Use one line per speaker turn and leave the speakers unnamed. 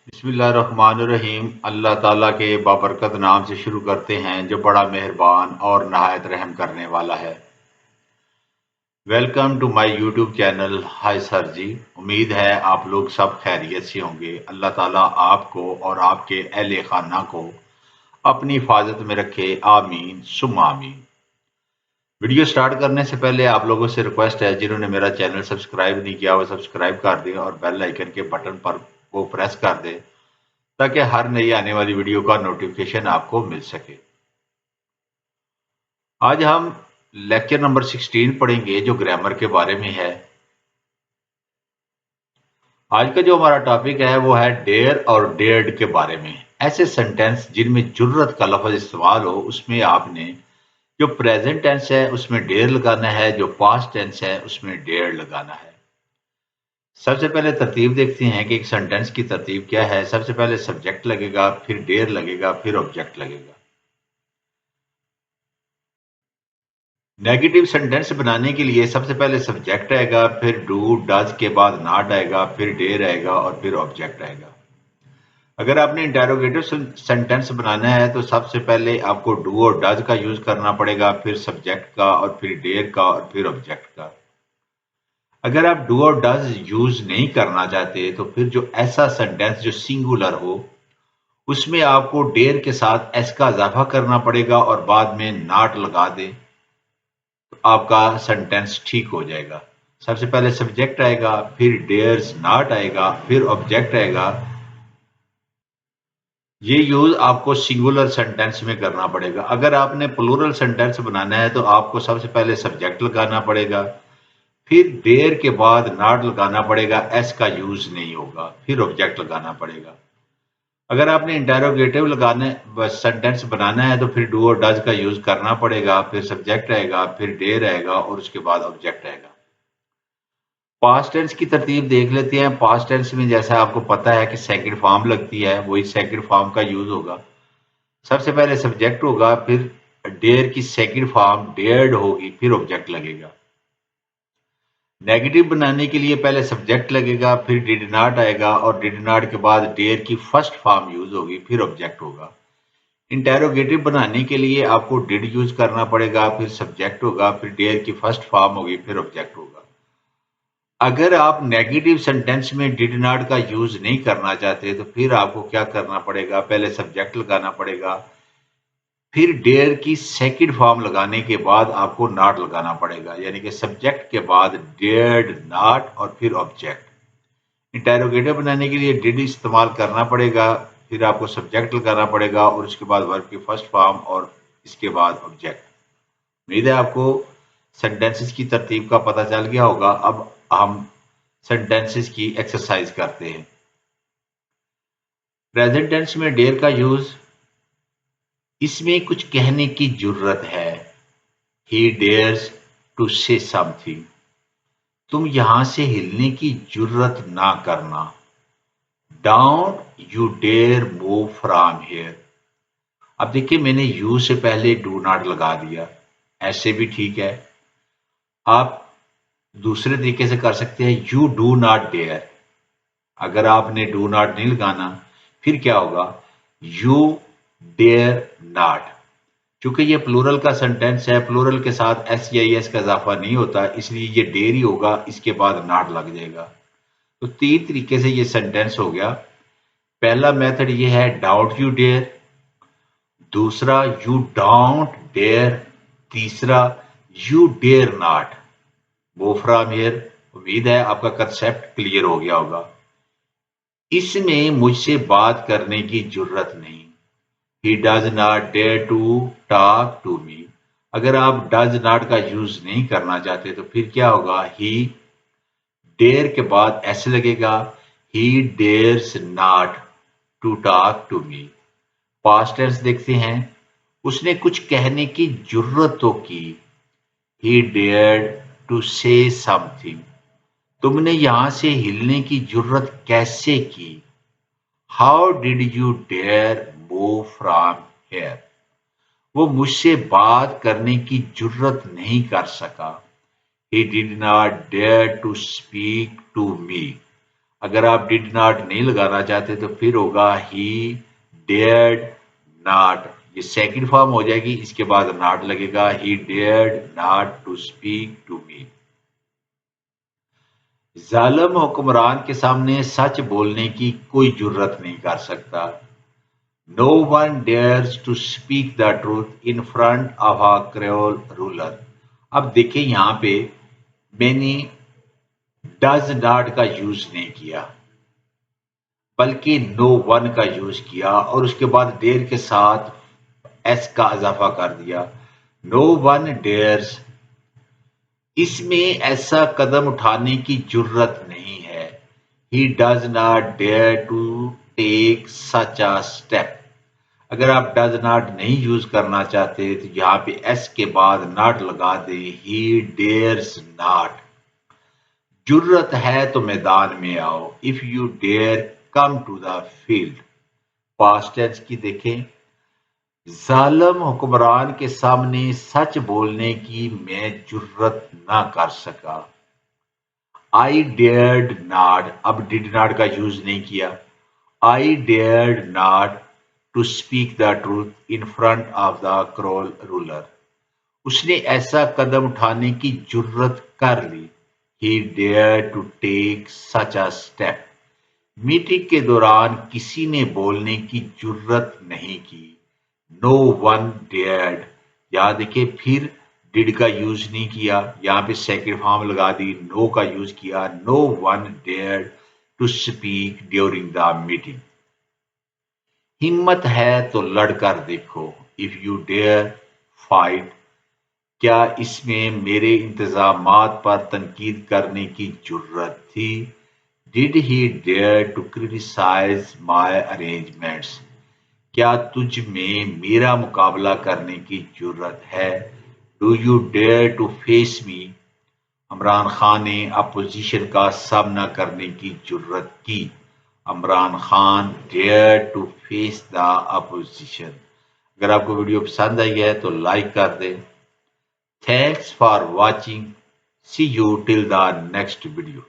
बिस्मिल्लाहिर्रहमानिर्रहीम। अल्लाह ताला के बाबरकत नाम से शुरू करते हैं जो बड़ा मेहरबान और नहायत रहम करने वाला है। Welcome to my YouTube channel. Hi sir ji, उम्मीद है आप लोग सब खैरियत से होंगे। अल्लाह ताला आपको और आपके अहले खाना को अपनी हिफाजत में रखे, आमीन सुम्मा आमीन। वीडियो स्टार्ट करने से पहले आप लोगों से रिक्वेस्ट है, जिन्होंने मेरा चैनल सब्सक्राइब नहीं किया वो सब्सक्राइब कर दें और बेल आइकन के बटन पर वो प्रेस कर दें ताकि हर नई आने वाली वीडियो का नोटिफिकेशन आपको मिल सके। आज हम लेक्चर नंबर 16 पढ़ेंगे जो ग्रामर के बारे में है। आज का जो हमारा टॉपिक है वो है डेयर और डेयर्ड के बारे में। ऐसे सेंटेंस जिनमें जुर्रत का लफ्ज इस्तेमाल हो, उसमें आपने जो प्रेजेंट टेंस है उसमें डेयर लगाना है, जो पास्ट टेंस है उसमें डेयर लगाना है। सबसे पहले तरतीब देखते हैं कि एक सेंटेंस की तरतीब क्या है। सबसे पहले सब्जेक्ट लगेगा, फिर डेयर लगेगा, फिर ऑब्जेक्ट लगेगा। नेगेटिव सेंटेंस बनाने के लिए सबसे पहले सब्जेक्ट आएगा, फिर डू डज के बाद नॉट आएगा, फिर डेयर आएगा और फिर ऑब्जेक्ट आएगा। अगर आपने इंटेरोगेटिव सेंटेंस बनाना है तो सबसे पहले आपको डू और डज का यूज करना पड़ेगा, फिर सब्जेक्ट का और फिर डेयर का और फिर ऑब्जेक्ट का। अगर आप डू और डज यूज नहीं करना चाहते तो फिर जो ऐसा सेंटेंस जो सिंगुलर हो उसमें आपको डेयर के साथ एस का इजाफा करना पड़ेगा और बाद में नॉट लगा दें, आपका सेंटेंस ठीक हो जाएगा। सबसे पहले सब्जेक्ट आएगा, फिर डेयर्स नॉट आएगा, फिर ऑब्जेक्ट आएगा। ये यूज आपको सिंगुलर सेंटेंस में करना पड़ेगा। अगर आपने प्लूरल सेंटेंस बनाना है तो आपको सबसे पहले सब्जेक्ट लगाना पड़ेगा, फिर डेयर के बाद नॉट लगाना पड़ेगा, एस का यूज नहीं होगा, फिर ऑब्जेक्ट लगाना पड़ेगा। अगर आपने इंटेरोगेटिव लगाने सेंटेंस बनाना है तो फिर डू और डज का यूज करना पड़ेगा, फिर सब्जेक्ट आएगा, फिर डेयर आएगा और उसके बाद ऑब्जेक्ट आएगा। पास्ट टेंस की तरतीब देख लेते हैं। पास्ट टेंस में जैसा आपको पता है कि सेकंड फॉर्म लगती है, वही सेकंड फॉर्म का यूज होगा। सबसे पहले सब्जेक्ट होगा, फिर डेयर की सेकंड फॉर्म डेयर्ड होगी, फिर ऑब्जेक्ट लगेगा। नेगेटिव बनाने के लिए पहले सब्जेक्ट लगेगा, फिर डिड नॉट आएगा और डिड नॉट के बाद डेयर की फर्स्ट फॉर्म यूज होगी, फिर ऑब्जेक्ट होगा। इंटेरोगेटिव बनाने के लिए आपको डिड यूज करना पड़ेगा, फिर सब्जेक्ट होगा, फिर डेयर की फर्स्ट फॉर्म होगी, फिर ऑब्जेक्ट होगा। अगर आप नेगेटिव सेंटेंस में डिड नॉट का यूज नहीं करना चाहते तो फिर आपको क्या करना पड़ेगा, पहले सब्जेक्ट लगाना पड़ेगा, फिर डेयर की सेकंड फॉर्म लगाने के बाद आपको नॉट लगाना पड़ेगा, यानी कि सब्जेक्ट के बाद डेयर्ड नॉट और फिर ऑब्जेक्ट। इंटेरोगेटिव बनाने के लिए डिड इस्तेमाल करना पड़ेगा, फिर आपको सब्जेक्ट लगाना पड़ेगा और उसके बाद वर्ब की फर्स्ट फॉर्म और इसके बाद ऑब्जेक्ट। उम्मीद है आपको सेंटेंसेस की तरतीब का पता चल गया होगा। अब हम सेंटेंसेस की एक्सरसाइज करते हैं। प्रेजेंट टेंस में डेयर का यूज, इसमें कुछ कहने की जरूरत है। He dares to say something. तुम यहां से हिलने की जरूरत ना करना। Don't you dare move from here. अब देखिए, मैंने यू से पहले डू नॉट लगा दिया, ऐसे भी ठीक है। आप दूसरे तरीके से कर सकते हैं, यू डू नॉट डेयर। अगर आपने डू नॉट नहीं लगाना फिर क्या होगा, यू डेयर नॉट। क्योंकि ये प्लूरल का सेंटेंस है, प्लूरल के साथ एस या एस का इजाफा नहीं होता, इसलिए ये डेयर ही होगा, इसके बाद नॉट लग जाएगा। तो तीन तरीके से ये सेंटेंस हो गया। पहला मेथड ये है डाउट यू डेयर, दूसरा यू डोंट डेयर, तीसरा you dare not move from here. उम्मीद है आपका कंसेप्ट क्लियर हो गया होगा। इसमें मुझसे बात करने की जरूरत नहीं। He does not dare to talk to me. अगर आप डज नॉट का यूज नहीं करना चाहते तो फिर क्या होगा, ही डेयर के बाद एस लगेगा, he dares not to talk to me. Past tense देखते हैं, उसने कुछ कहने की जरूरत तो की। He dared to say something. तुमने यहां से हिलने की जरूरत कैसे की। How did you dare move from here. वो मुझसे बात करने की जरूरत नहीं कर सका। He did not dare to speak to me. اگر آپ ڈیڈ ناٹ نہیں لگانا چاہتے تو پھر ہوگا ہی ڈیئرڈ ناٹ، یہ سیکنڈ فارم ہو جائے گی، اس کے بعد ناٹ لگے گا، he dared not to speak to me. ظالم حکمران کے سامنے سچ بولنے کی کوئی جرت نہیں کر سکتا۔ No one dares to speak the truth in front of a cruel ruler۔ اب دیکھیں یہاں پہ میں نے ڈز ناٹ کا یوز نہیں کیا بلکہ نو ون کا یوز کیا اور اس کے بعد ڈیر کے ساتھ ایس کا اضافہ کر دیا۔ نو ون ڈیئرس، اس میں ایسا قدم اٹھانے کی جرت نہیں ہے۔ He does not dare to take such a step. اگر آپ ڈز ناٹ نہیں یوز کرنا چاہتے تو یہاں پہ ایس کے بعد ناٹ لگا دیں، ہی ڈیئرس ناٹ۔ جرت ہے تو میدان میں آؤ، if you dare come to the field. Past tense کی دیکھیں، ظالم حکمران کے سامنے سچ بولنے کی میں جرت نہ کر سکا۔ آئی ڈیئرڈ ناٹ، اب ڈیڈ ناٹ کا یوز نہیں کیا۔ I dared not to speak the truth in front of the cruel ruler. اس نے ایسا قدم اٹھانے کی جرت کر لی۔ He dare to take such a step. Meeting کے دوران کسی نے بولنے کی جرت نہیں کی۔ نو ون ڈیئرڈ، یہاں دیکھیں پھر ڈیڈ کا یوز نہیں کیا، یہاں پہ سیکنڈ فارم لگا دی، نو کا یوز کیا۔ No one dared to speak during the meeting. ہمت ہے تو لڑ کر دیکھو، اف یو ڈیئر فائٹ۔ کیا اس میں میرے انتظامات پر تنقید کرنے کی جرت تھی؟ Did he dare to criticize my arrangements. کیا تجھ میں میرا مقابلہ کرنے کی جرت ہے؟ Do you dare to face me. Imran Khan نے اپوزیشن کا سامنا کرنے کی جرت کی۔ Imran Khan dare to face the opposition. اگر آپ کو ویڈیو پسند آئی ہے تو لائک کر دیں۔ Thanks for watching, see you till the next video.